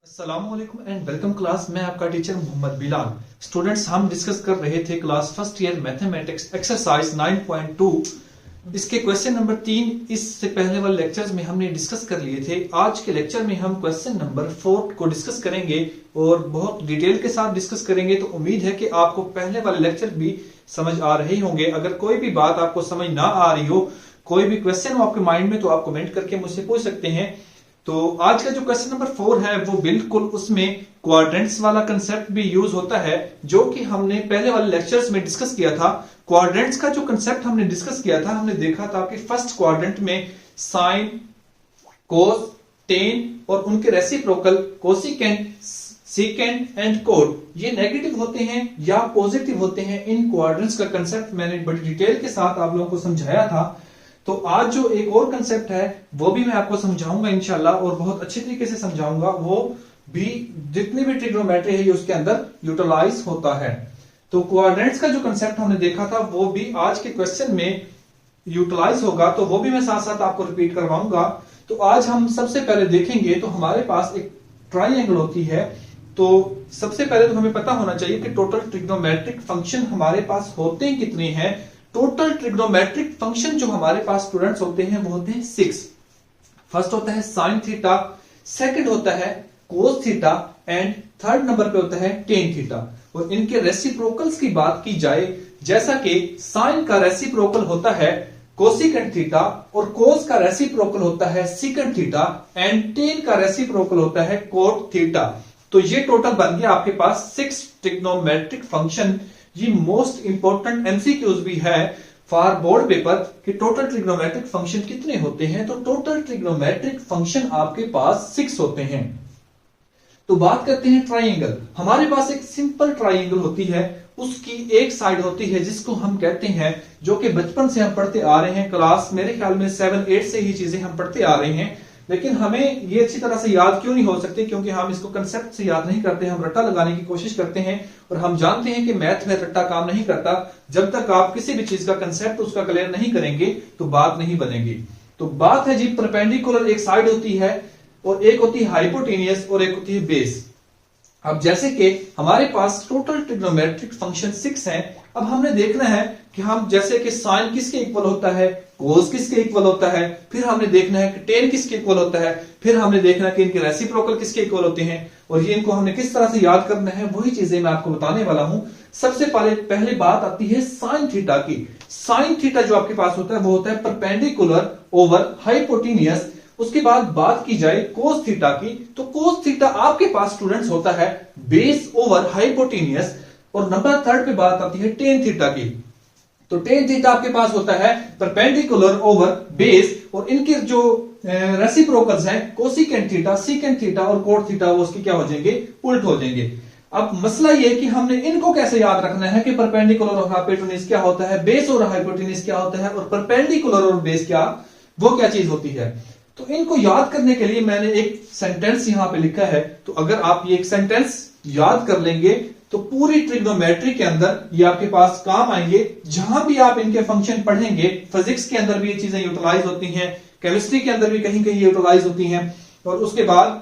अस्सलामुअलैकुम and welcome class. मैं आपका टीचर मोहम्मद बिलाल। स्टूडेंट्स, हम डिस्कस कर रहे थे class first year mathematics exercise 9.2 इसके क्वेश्चन नंबर 3। इससे पहले वाले लेक्चर्स में हमने डिस्कस कर लिए थे। आज के लेक्चर में हम क्वेश्चन नंबर 4 को डिस्कस करेंगे और बहुत डिटेल के साथ डिस्कस करेंगे। तो उम्मीद है कि आपको पहले वाले लेक्चर भी समझ आ रहे होंगे। अगर कोई भी बात आपको समझ ना आ रही हो, कोई भी क्वेश्चन हो आपके माइंड में, तो आप कमेंट करके मुझसे पूछ सकते हैं। तो आज का जो क्वेश्चन नंबर 4 है वो बिल्कुल उसमें क्वाड्रेंट्स वाला कंसेप्ट भी यूज होता है, जो कि हमने पहले वाले लेक्चर्स में डिस्कस किया था। क्वाड्रेंट्स का जो कंसेप्ट हमने डिस्कस किया था, हमने देखा था कि फर्स्ट क्वाड्रेंट में साइन, कोस, टेन और उनके reciprocal cosecant, secant and cot ये नेगेटिव होते हैं या पॉजिटिव होते हैं। इन क्वाड्रेंट्स का कंसेप्ट मैंने बड़ी डिटेल के साथ आप लोगों को समझाया था। तो आज जो एक और कंसेप्ट है वो भी मैं आपको समझाऊंगा इंशाल्लाह, और बहुत अच्छे तरीके से समझाऊंगा। वो भी जितनी भी ट्रिग्नोमेट्री है ये उसके अंदर यूटिलाइज होता है। तो क्वाड्रेंट्स का जो कंसेप्ट हमने देखा था वो भी आज के क्वेश्चन में यूटिलाइज होगा, तो वो भी मैं साथ साथ आपको रिपीट करवाऊंगा। तो आज हम सबसे पहले देखेंगे, तो हमारे पास एक ट्राइंगल होती है। तो सबसे पहले तो हमें पता होना चाहिए कि टोटल ट्रिग्नोमेट्रिक फंक्शन हमारे पास होते कितने हैं। टोटल ट्रिग्नोमेट्रिक फंक्शन जो हमारे पास स्टूडेंट्स होते हैं वो होते हैं 6। फर्स्ट होता है साइन थीटा, सेकंड होता है cos theta and third number पे होता है टेन थीटा। और इनके रेसिप्रोकल्स की बात की जाए, जैसा कि साइन का रेसिप्रोकल होता है कोसिकेंट थीटा और कोस का रेसिप्रोकल होता है सीकेंट थीटा एंड टेन का रेसिप्रोकल होता है कोट थीटा। तो ये टोटल बन गया आपके पास 6 ट्रिग्नोमेट्रिक फंक्शन। ये मोस्ट इंपॉर्टेंट एमसीक्यूज भी है फॉर बोर्ड पेपर कि टोटल ट्रिग्नोमेट्रिक फंक्शन कितने होते हैं। तो टोटल ट्रिग्नोमेट्रिक फंक्शन आपके पास 6 होते हैं। तो बात करते हैं ट्राइंगल। हमारे पास एक सिंपल ट्राइंगल होती है, उसकी एक साइड होती है जिसको हम कहते हैं, जो कि बचपन से हम पढ़ते आ रहे हैं, क्लास मेरे ख्याल में 7-8 से ही चीजें हम पढ़ते आ रहे हैं। लेकिन हमें ये अच्छी तरह से याद क्यों नहीं हो सकती? क्योंकि हम इसको कंसेप्ट से याद नहीं करते, हम रट्टा लगाने की कोशिश करते हैं। और हम जानते हैं कि मैथ में रट्टा काम नहीं करता। जब तक आप किसी भी चीज का कंसेप्ट उसका क्लियर नहीं करेंगे तो बात नहीं बनेगी। तो बात है जी, परपेंडिकुलर एक साइड होती है और एक होती है हाइपोटेनियस और एक होती है बेस। अब जैसे कि हमारे पास टोटल ट्रिग्नोमेट्रिक फंक्शन 6 हैं। अब हमने देखना है कि हम जैसे कि साइन किसके इक्वल होता है, कोस किसके इक्वल होता है, फिर हमने देखना है कि टेन किसके इक्वल होता है, फिर हमने देखना है कि इनके रेसिप्रोकल किसके इक्वल होते हैं। और ये इनको हमने किस तरह से याद करना है, वही चीजें मैं आपको बताने वाला हूं। सबसे पहले बात आती है साइन थीटा की। साइन थीटा जो आपके पास होता है वो होता है परपेंडिकुलर ओवर हाइपोटेनियस। उसके बाद बात की जाए कोस थीटा की, तो कोस थीटा आपके पास स्टूडेंट्स होता है बेस ओवर हाइपोटेनियस। और नंबर 3 पे बात आती है टेन थीटा की। तो टेन थीटा आपके पास होता है परपेंडिकुलर ओवर बेस, और इनके जो रेसिप्रोकल्स हैं कोसिकेंट थीटा, सीकेंट थीटा और कोट थीटा, वो उसके क्या हो जाएंगे, उल्ट हो जाएंगे। अब मसला ये कि हमने इनको कैसे याद रखना है कि परपेंडिकुलर और हाइपोटेनियस क्या होता है, बेस और हाइपोटेनियस क्या होता है, और परपेंडिकुलर और बेस क्या, वो क्या चीज होती है। तो इनको याद करने के लिए मैंने एक सेंटेंस यहां पे लिखा है। तो अगर आप ये एक सेंटेंस याद कर लेंगे तो पूरी ट्रिग्नोमेट्री के अंदर ये आपके पास काम आएंगे। जहां भी आप इनके फंक्शन पढ़ेंगे, फिजिक्स के अंदर भी ये चीजें यूटिलाइज होती हैं, केमिस्ट्री के अंदर भी कहीं कहीं यूटिलाइज होती हैं, और उसके बाद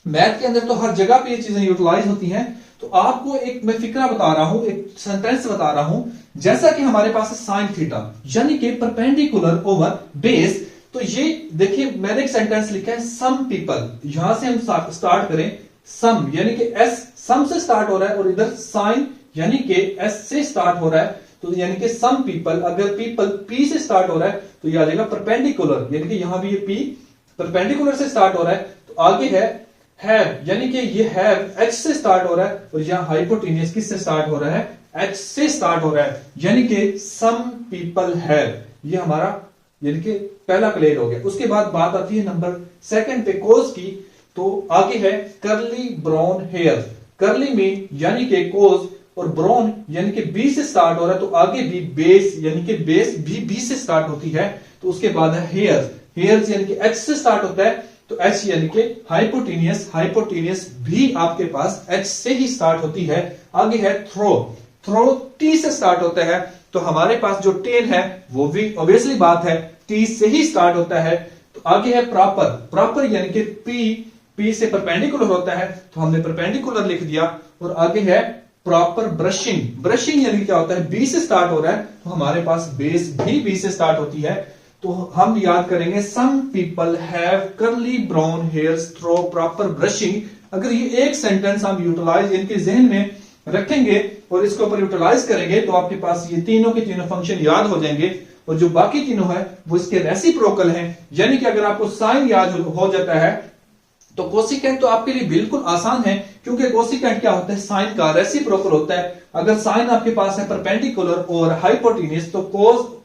मैथ के अंदर तो हर जगह पे ये चीजें यूटिलाइज होती हैं। तो आपको एक मैं फिक्रा बता रहा हूं, एक सेंटेंस बता रहा हूं। जैसा कि हमारे पास है साइन थीटा यानी कि परपेंडिकुलर ओवर बेस। तो ये देखिए मैंने एक सेंटेंस लिखा है सम पीपल। यहां से हम स्टार्ट करें, सम यानी कि एस सम से स्टार्ट हो रहा है, और इधर साइन यानी कि एस से स्टार्ट हो रहा है। तो यानी कि सम पीपल, अगर पीपल पी से स्टार्ट हो रहा है तो ये आ जाएगा परपेंडिकुलर, यानी कि यहां भी ये पी परपेंडिकुलर से स्टार्ट हो रहा है। तो आगे है हैव, यानी कि ये हैव एच से स्टार्ट हो रहा है, और यहां हाइपोटेनियस किससे स्टार्ट हो रहा है, एच से स्टार्ट हो रहा है, यानी कि सम पीपल हैव। ये हमारा यानी कि पहला क्लियर हो गया। उसके बाद बात आती है नंबर 2 पे कोस की। तो आगे है कर्ली ब्राउन हेयर। कर्ली में यानी कि कोस, और ब्राउन यानी कि बी से स्टार्ट हो रहा है, तो आगे भी बेस यानी कि बेस भी बी से स्टार्ट होती है। तो उसके बाद है हेयर, हेयर यानी कि एच से स्टार्ट होता है, तो एच यानी कि हाइपोटेनियस, हाइपोटेनियस भी आपके पास एच से ही स्टार्ट होती है। आगे है थ्रो, थ्रो टी से स्टार्ट होता है। तो हमारे पास जो टेन है वो भी ऑब्वियसली बात है टी से ही स्टार्ट होता है। तो आगे है प्रॉपर, प्रॉपर यानी कि पी P से परपेंडिकुलर होता है, तो हमने परपेंडिकुलर लिख दिया। और आगे है प्रॉपर ब्रशिंग। ब्रशिंग यानी क्या होता है, B से स्टार्ट हो रहा है, तो हमारे पास बेस भी B से स्टार्ट होती है। तो हम याद करेंगे some people have curly brown hairs through proper brushing. अगर ये एक सेंटेंस हम यूटिलाइज इनके जहन में रखेंगे और इसके ऊपर यूटिलाइज करेंगे, तो आपके पास ये तीनों के तीनों फंक्शन याद हो जाएंगे। और जो बाकी तीनों है वो इसके रेसिप्रोकल हैं, यानी कि अगर आपको साइन याद हो जाता है तो कोसिकेंट तो आपके लिए बिल्कुल आसान है, क्योंकि कोसिकेंट क्या होता है, साइन का रेसिप्रोकल होता है। अगर साइन आपके पास है परपेंडिकुलर और हाइपोटेन्यूज, तो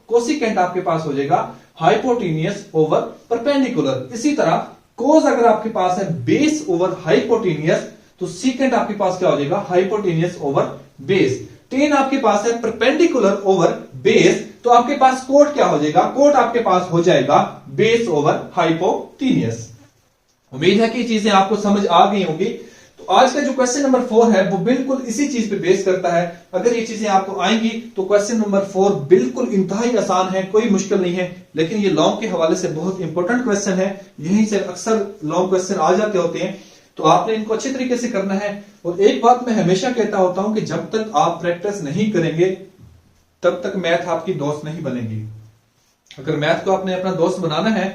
कोसिकेंट आपके पास हो जाएगा हाइपोटेन्यूज ओवर परपेंडिकुलर। इसी तरह कोस अगर आपके पास है बेस ओवर हाइपोटेन्यूज, तो सीकेंट आपके पास क्या हो जाएगा, हाइपोटेन्यूज ओवर बेस। टेन आपके पास है परपेंडिकुलर ओवर बेस, तो आपके पास कोट क्या हो जाएगा, कोट आपके पास हो जाएगा बेस ओवर हाइपोटेन्यूज। उम्मीद है कि चीजें आपको समझ आ गई होंगी। तो आज का जो क्वेश्चन नंबर 4 है वो बिल्कुल इसी चीज पे बेस करता है। अगर ये चीजें आपको आएंगी तो क्वेश्चन नंबर 4 बिल्कुल इंतहाई आसान है, कोई मुश्किल नहीं है। लेकिन ये लॉन्ग के हवाले से बहुत इंपॉर्टेंट क्वेश्चन है, यहीं से अक्सर लॉन्ग क्वेश्चन आ जाते होते हैं, तो आपने इनको अच्छे तरीके से करना है। और एक बात मैं हमेशा कहता होता हूं कि जब तक आप प्रैक्टिस नहीं करेंगे तब तक मैथ आपकी दोस्त नहीं बनेगी। अगर मैथ को आपने अपना दोस्त बनाना है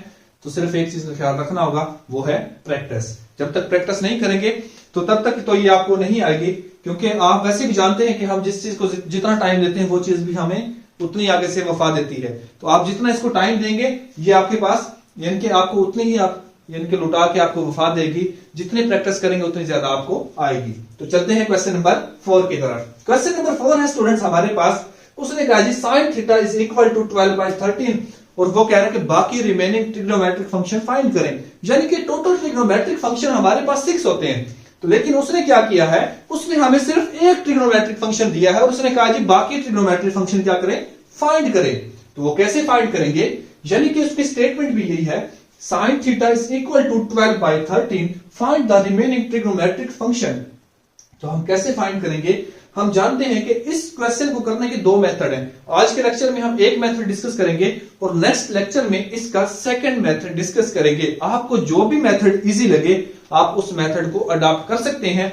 तो सिर्फ एक चीज का ख्याल रखना होगा, वो है प्रैक्टिस। जब तक प्रैक्टिस नहीं करेंगे तो तब तक तो ये आपको नहीं आएगी, क्योंकि आप वैसे भी जानते हैं कि हम जिस चीज को जितना टाइम देते हैं वो चीज भी हमें उतनी आगे से वफा देती है। तो आप जितना इसको टाइम देंगे ये आपके पास यानी कि आपको उतनी ही आप यानी कि लुटा के आपको वफा देगी, जितनी प्रैक्टिस करेंगे उतनी ज्यादा आपको आएगी। तो चलते हैं क्वेश्चन नंबर 4 की तरफ। क्वेश्चन नंबर 4 है स्टूडेंट्स हमारे पास, उसने कहा जी sine theta is equal to 12/13, और वो कह रहा है कि बाकी रिमेनिंग ट्रिग्नोमेट्रिक फंक्शन फाइंड करें। यानी कि टोटल ट्रिग्नोमेट्रिक फंक्शन हमारे पास 6 होते हैं, तो लेकिन उसने क्या किया है, उसने हमें सिर्फ एक ट्रिग्नोमेट्रिक फंक्शन दिया है और उसने कहा जी बाकी ट्रिग्नोमेट्रिक फंक्शन क्या करें, फाइंड करें। तो वो कैसे फाइंड करेंगे, यानी कि उसकी स्टेटमेंट भी यही है, sine theta is equal to 12/13, find the remaining trigonometric function. तो हम कैसे फाइंड करेंगे, हम जानते हैं कि इस क्वेश्चन को करने के 2 मेथड हैं। आज के लेक्चर में हम एक मेथड डिस्कस करेंगे और नेक्स्ट लेक्चर में इसका सेकंड मेथड डिस्कस करेंगे। आपको जो भी मेथड इजी लगे आप उस मेथड को अडॉप्ट कर सकते हैं।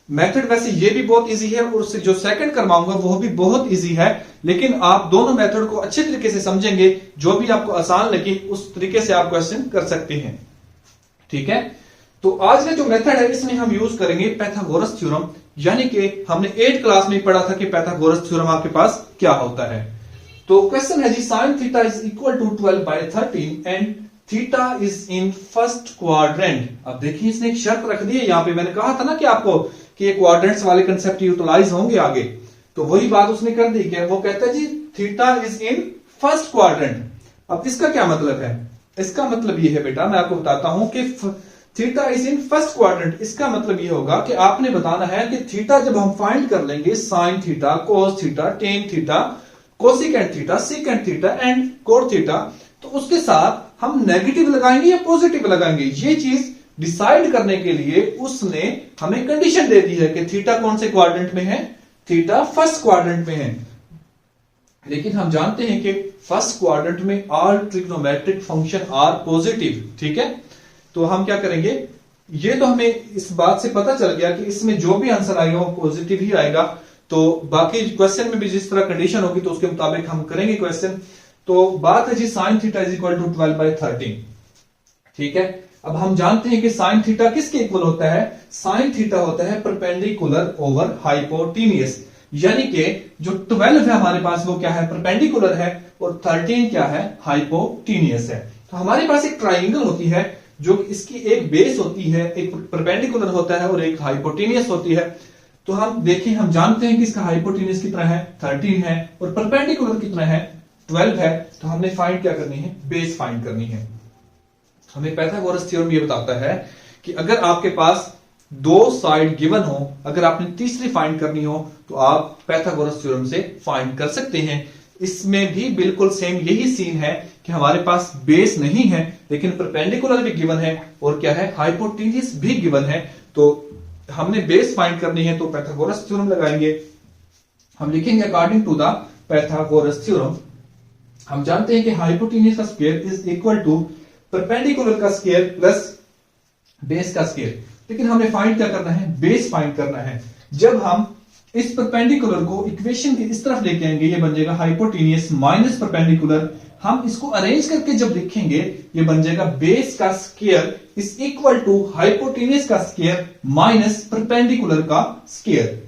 मेथड वैसे ये भी बहुत इजी है और उससे जो सेकंड करवाऊंगा वो भी बहुत इजी है, लेकिन आप दोनों मेथड को अच्छे तरीके से समझेंगे, जो भी आपको आसान लगे उस तरीके से आप क्वेश्चन कर सकते हैं। ठीक है, तो आज का जो मेथड है इसमें हम यूज करेंगे पाइथागोरस थ्योरम, यानी कि हमने 8th क्लास में पढ़ा था कि पाइथागोरस थ्योरम आपके पास क्या होता है। तो क्वेश्चन है जी sine theta is equal to 12/13 and theta is in first quadrant. अब देखिए इसने एक शर्त रख दी है यहां पे, मैंने कहा था ना कि आपको कि ये क्वाड्रेंट्स वाले कंसेप्ट यूटिलाइज होंगे आगे, तो वही बात उसने कर दी। क्या वो कहता है जी theta is in first quadrant. अब इसका क्या मतलब है, इसका मतलब ये है बेटा, मैं आपको बताता हूं कि theta is in first quadrant, इसका मतलब ये होगा कि आपने बताना है कि थीटा जब हम फाइंड कर लेंगे, sine theta, cos theta, tan theta, cosecant theta, secant theta and cot theta, तो उसके साथ हम नेगेटिव लगाएंगे या पॉजिटिव लगाएंगे, ये चीज डिसाइड करने के लिए उसने हमें कंडीशन दे दी है कि थीटा कौन से क्वाड्रेंट में है, थीटा फर्स्ट क्वाड्रेंट में है। लेकिन हम जानते हैं कि फर्स्ट क्वाड्रेंट में all trigonometric function are positive. ठीक है, तो हम क्या करेंगे, ये तो हमें इस बात से पता चल गया कि इसमें जो भी आंसर आएगा वो पॉजिटिव ही आएगा। तो बाकी क्वेश्चन में भी जिस तरह कंडीशन होगी तो उसके मुताबिक हम करेंगे क्वेश्चन। तो बात है जी sine theta is equal to 12/13। ठीक है, अब हम जानते हैं कि साइन थीटा किसके इक्वल होता है, साइन थीटा होता है परपेंडिकुलर ओवर हाइपोटेन्यूज, यानी कि जो 12 है हमारे पास वो क्या है, परपेंडिकुलर है, और 13 क्या है, हाइपोटेन्यूज है। तो हमारे पास एक ट्राइंगल होती है जो इसकी एक बेस होती है, एक परपेंडिकुलर होता है और एक हाइपोटेन्यूज होती है। तो हम देखें, हम जानते हैं कि इसका हाइपोटेन्यूज कितना है, 13 है, और परपेंडिकुलर कितना है, 12 है। तो हमने फाइंड क्या करनी है, बेस फाइंड करनी है। हमें पाइथागोरस थ्योरम ये बताता है कि अगर आपके पास 2 साइड गिवन हो, अगर आपने तीसरी फाइंड करनी हो तो आप पाइथागोरस थ्योरम से फाइंड कर सकते हैं। इसमें भी बिल्कुल सेम यही सीन है कि हमारे पास बेस नहीं है लेकिन परपेंडिकुलर भी गिवन है और क्या है, हाइपोटेन्यूज भी गिवन है। तो हमने बेस फाइंड करनी है तो पाइथागोरस थ्योरम लगाएंगे। हम लिखेंगे according to the Pythagoras theorem. हम जानते हैं कि हाइपोटेन्यूज का square is equal to perpendicular का स्क्वायर प्लस बेस का स्क्वायर। लेकिन हमें फाइंड क्या करना है, बेस फाइंड करना है। जब हम इस परपेंडिकुलर को इक्वेशन की इस तरफ लेके आएंगे, ये बन जाएगा हाइपोटेनियस माइनस परपेंडिकुलर। हम इसको अरेंज करके जब लिखेंगे, ये बन जाएगा बेस का square is equal to hypotenuse का स्क्वायर माइनस परपेंडिकुलर का स्क्वायर।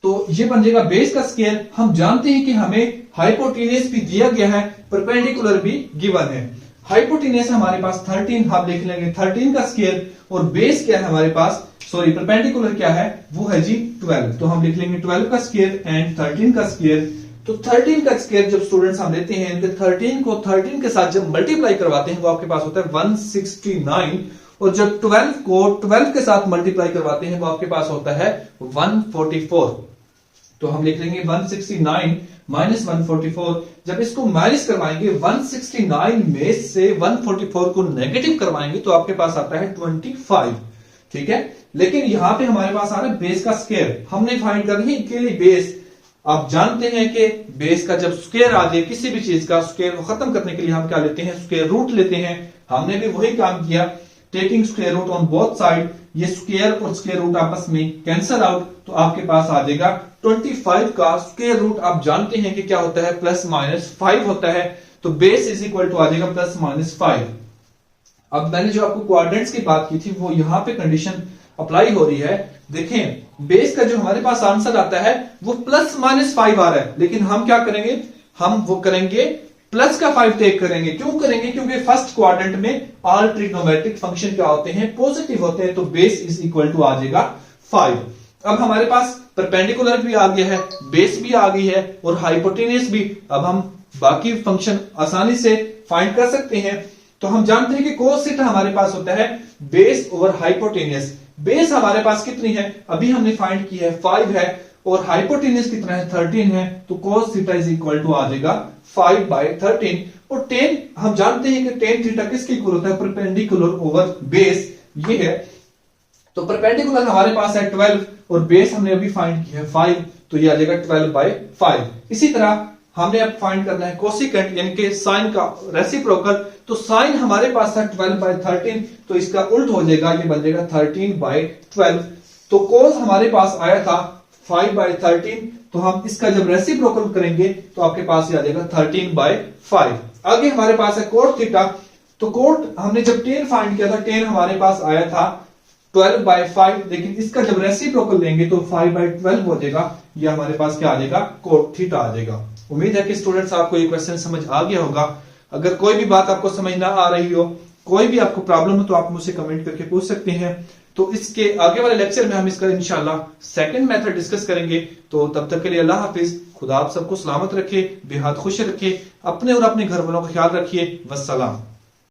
तो ये बन जाएगा बेस का स्क्वायर। हम जानते हैं कि हमें हाइपोटेनियस भी दिया गया है, परपेंडिकुलर भी गिवन है। हाइपोटेनियस हमारे पास 13, हम लिख लेंगे 13 का स्क्वायर, और बेस क्या है हमारे पास, सॉरी परपेंडिकुलर क्या है, वो है जी 12। तो हम लिख लेंगे 12 का स्क्वायर एंड 13 का स्क्वायर। तो 13 का स्क्वायर जब स्टूडेंट्स हम लेते हैं, 13 को 13 के साथ जब मल्टीप्लाई करवाते हैं वो आपके पास होता है 169, और जब 12 को 12 के साथ मल्टीप्लाई करवाते हैं वो आपके पास होता है 144। तो हम लिख लेंगे 169 माइनस 144। जब इसको माइनस करवाएंगे 169 में से 144 को नेगेटिव करवाएंगे तो आपके पास आता है 25। ठीक है, लेकिन यहां पे हमारे पास आ रहा है बेस का स्क्वायर, हमने फाइंड करनी है के लिए बेस। आप जानते हैं कि बेस का जब स्क्वायर आ जाए किसी भी चीज का, स्क्वायर को खत्म करने के लिए हम क्या लेते हैं, स्क्वायर रूट लेते हैं। हमने भी वही काम किया, taking square root on both side. ये स्क्वायर और स्क्वायर रूट आपस में कैंसल आउट, तो आपके पास आ जाएगा 25 का स्क्वायर रूट। आप जानते हैं कि क्या होता है, प्लस माइनस 5 होता है। तो बेस इज इक्वल टू आ जाएगा प्लस माइनस 5। अब मैंने जो आपको क्वाड्रेंट्स की बात की थी वो यहां पे कंडीशन अप्लाई हो रही है। देखें बेस का जो हमारे पास आंसर आता है वो प्लस माइनस 5 आ रहा है, लेकिन हम क्या करेंगे, हम वो करेंगे प्लस का 5 टेक करेंगे। क्यों करेंगे, क्योंकि फर्स्ट क्वाड्रेंट में ऑल ट्रिग्नोमेट्रिक फंक्शन क्या होते हैं, पॉजिटिव होते हैं। तो बेस इज इक्वल टू आ जाएगा 5। अब हमारे पास परपेंडिकुलर भी आ गया है, बेस भी आ गई है और हाइपोटेनियस भी। अब हम बाकी फंक्शन आसानी से फाइंड कर सकते हैं। तो हम जानते हैं कि cos थीटा हमारे पास होता है बेस ओवर हाइपोटेनियस। बेस हमारे पास कितनी है, अभी हमने फाइंड की है 5 है, और हाइपोटेनियस कितना है 13 है। तो cos theta is equal to आ जाएगा 5/13। और tan हम जानते हैं कि tan थीटा किसके इक्वल होता है, परपेंडिकुलर ओवर बेस, ये है। तो परपेंडिकुलर हमारे पास है 12 और बेस हमने अभी फाइंड किया है 5, तो ये आ जाएगा 12/5। इसी तरह हमने अब फाइंड करना है कोसिकेंट यानी कि साइन का रेसिप्रोकल। तो साइन हमारे पास था 12/13, तो इसका उल्ट हो जाएगा, ये बन जाएगा 13/12। तो कोस हमारे पास आया था 5/13, तो हम इसका जब रेसिप्रोकल करेंगे तो आपके पास ये आ जाएगा 13/5। आगे हमारे पास है कोट थीटा। तो कोट हमने जब tan फाइंड किया था, tan हमारे पास आया था 12/5, लेकिन इसका जब रेसिप्रोकल लेंगे तो 5/12 हो जाएगा। ये हमारे पास क्या आ जाएगा, कोट थीटा आ जाएगा। उम्मीद है कि स्टूडेंट्स आपको ये क्वेश्चन समझ आ गया होगा। अगर कोई भी बात आपको समझ ना आ रही हो, कोई भी आपको प्रॉब्लम हो, तो आप मुझसे कमेंट करके पूछ सकते हैं। तो इसके आगे वाले लेक्चर में हम इसका इंशाल्लाह सेकंड मेथड डिस्कस करेंगे। तो तब तक के लिए अल्लाह हाफिज, खुदा आप सबको सलामत रखे, बेहद खुश रखे, अपने और अपने घर वालों का ख्याल रखिए। वस्सलाम।